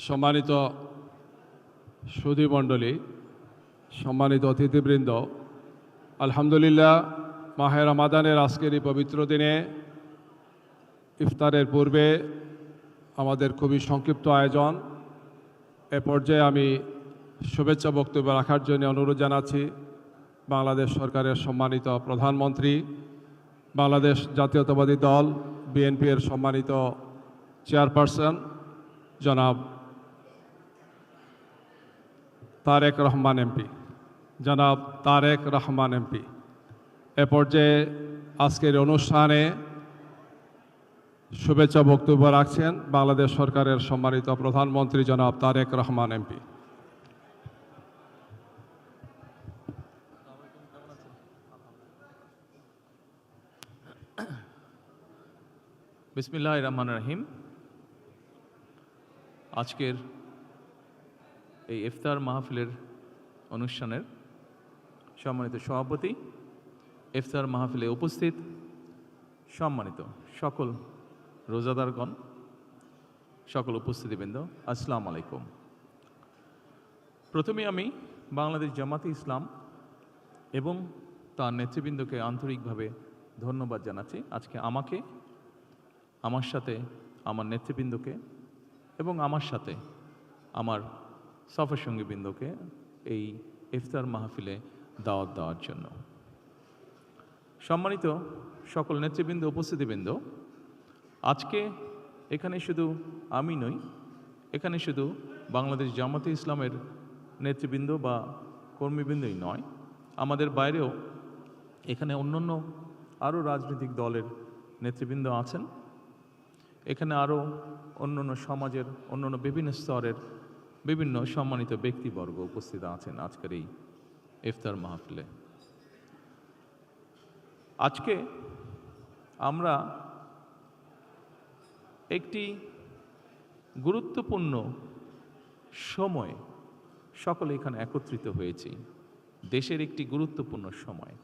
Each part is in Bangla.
সম্মানিত সুধীমণ্ডলী, সম্মানিত অতিথিবৃন্দ, আলহামদুলিল্লাহ মাহে রমাদানের আজকের এই পবিত্র দিনে ইফতারের পূর্বে আমাদের খুবই সংক্ষিপ্ত আয়োজন। এ পর্যায়ে আমি শুভেচ্ছা বক্তব্য রাখার জন্য অনুরোধ জানাচ্ছি বাংলাদেশ সরকারের সম্মানিত প্রধানমন্ত্রী, বাংলাদেশ জাতীয়তাবাদী দল বিএনপি-এর সম্মানিত চেয়ারপারসন জনাব তারেক রহমান এমপি। এ পর্যায়ে আজকের অনুষ্ঠানে শুভেচ্ছা বক্তব্য রাখছেন বাংলাদেশ সরকারের সম্মানিত প্রধানমন্ত্রী জনাব তারেক রহমান এমপি। বিসমিল্লাহির রহমানির রহিম। আজকের এই ইফতার মাহফিলের অনুষ্ঠানের সম্মানিত সভাপতি, ইফতার মাহফিলে উপস্থিত সম্মানিত সকল রোজাদারগণ, সকল উপস্থিতিবৃন্দ, আসসালামু আলাইকুম। প্রথমে আমি বাংলাদেশ জামাতে ইসলাম এবং তার নেতৃবৃন্দকে আন্তরিকভাবে ধন্যবাদ জানাচ্ছি। আজকে আমাকে, আমার সাথে আমার নেতৃবৃন্দকে এবং আমার সাথে আমার সফর সঙ্গীবৃন্দকে এই ইফতার মাহফিলে দাওয়াত দেওয়ার জন্য। সম্মানিত সকল নেতৃবৃন্দ, উপস্থিতিবৃন্দ, আজকে এখানে শুধু আমি নই, এখানে শুধু বাংলাদেশ জামাতে ইসলামের নেতৃবৃন্দ বা কর্মীবৃন্দই নয়, আমাদের বাইরেও এখানে অন্যান্য আরও রাজনৈতিক দলের নেতৃবৃন্দ আছেন। এখানে আরও অন্যান্য সমাজের অন্যান্য বিভিন্ন স্তরের বিভিন্ন সম্মানিত ব্যক্তিবর্গ উপস্থিত আছেন আজকের এই ইফতার মাহফিলে। আজকে আমরা একটি গুরুত্বপূর্ণ সময় সকলে এখানে একত্রিত হয়েছি। দেশের একটি গুরুত্বপূর্ণ সময়।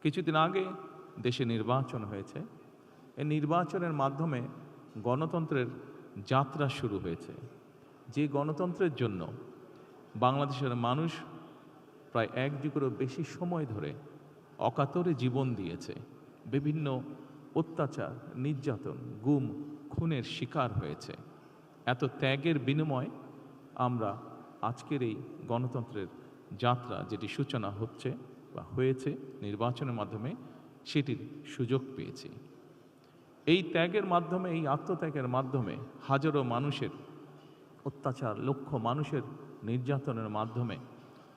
কিছুদিন আগে দেশে নির্বাচন হয়েছে। এই নির্বাচনের মাধ্যমে গণতন্ত্রের যাত্রা শুরু হয়েছে। যে গণতন্ত্রের জন্য বাংলাদেশের মানুষ প্রায় এক যুগেরও বেশি সময় ধরে অকাতরে জীবন দিয়েছে, বিভিন্ন অত্যাচার, নির্যাতন, গুম, খুনের শিকার হয়েছে। এত ত্যাগের বিনিময়ে আমরা আজকের এই গণতন্ত্রের যাত্রা, যেটি সূচনা হচ্ছে বা হয়েছে নির্বাচনের মাধ্যমে, সেটির সুযোগ পেয়েছি। এই ত্যাগের মাধ্যমে, এই আত্মত্যাগের মাধ্যমে হাজারো মানুষের অত্যাচার, লক্ষ মানুষের নির্যাতনের মাধ্যমে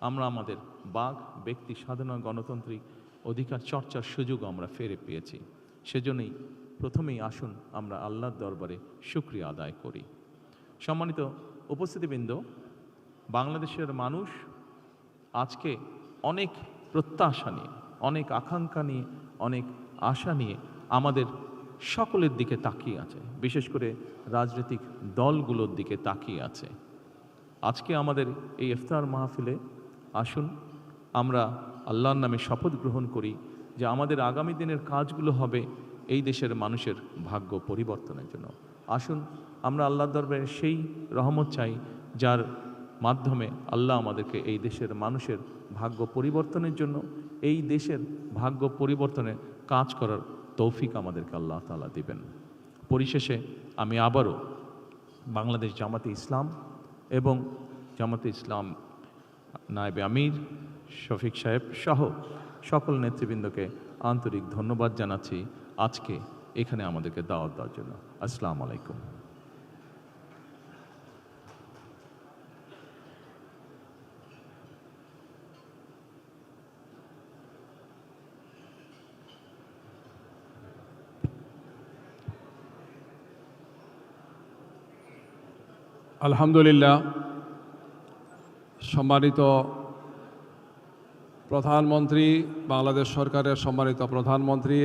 আমরা আমাদের বাক, ব্যক্তি স্বাধীন গণতান্ত্রিক অধিকার চর্চার সুযোগ আমরা ফিরে পেয়েছি। সেজন্যই প্রথমেই আসুন আমরা আল্লাহর দরবারে শুকরিয়া আদায় করি। সম্মানিত উপস্থিতিবৃন্দ, বাংলাদেশের মানুষ আজকে অনেক প্রত্যাশা নিয়ে, অনেক আকাঙ্ক্ষা নিয়ে, অনেক আশা নিয়ে আমাদের সকলের দিকে তাকিয়ে আছে, বিশেষ করে রাজনৈতিক দলগুলোর দিকে তাকিয়ে আছে। আজকে আমাদের এই ইফতার মাহফিলে আসুন আমরা আল্লাহর নামে শপথ গ্রহণ করি যে আমাদের আগামী দিনের কাজগুলো হবে এই দেশের মানুষের ভাগ্য পরিবর্তনের জন্য। আসুন আমরা আল্লাহর দরবারে সেই রহমত চাই যার মাধ্যমে আল্লাহ আমাদেরকে এই দেশের মানুষের ভাগ্য পরিবর্তনের জন্য, এই দেশের ভাগ্য পরিবর্তনে কাজ করার তৌফিক আমাদেরকে আল্লাহ তাআলা দিবেন। পরিশেষে আমি আবারও বাংলাদেশ জামাতে ইসলাম এবং জামাতে ইসলাম নায়েবে আমির শফিক সাহেব সহ সকল নেতৃবৃন্দকে আন্তরিক ধন্যবাদ জানাচ্ছি আজকে এখানে আমাদেরকে দাওয়াত দেওয়ার জন্য। আসসালামু আলাইকুম। আলহামদুলিল্লাহ, সম্মানিত প্রধানমন্ত্রী, বাংলাদেশ সরকারের সম্মানিত প্রধানমন্ত্রী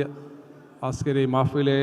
আজকের এই মাহফিলে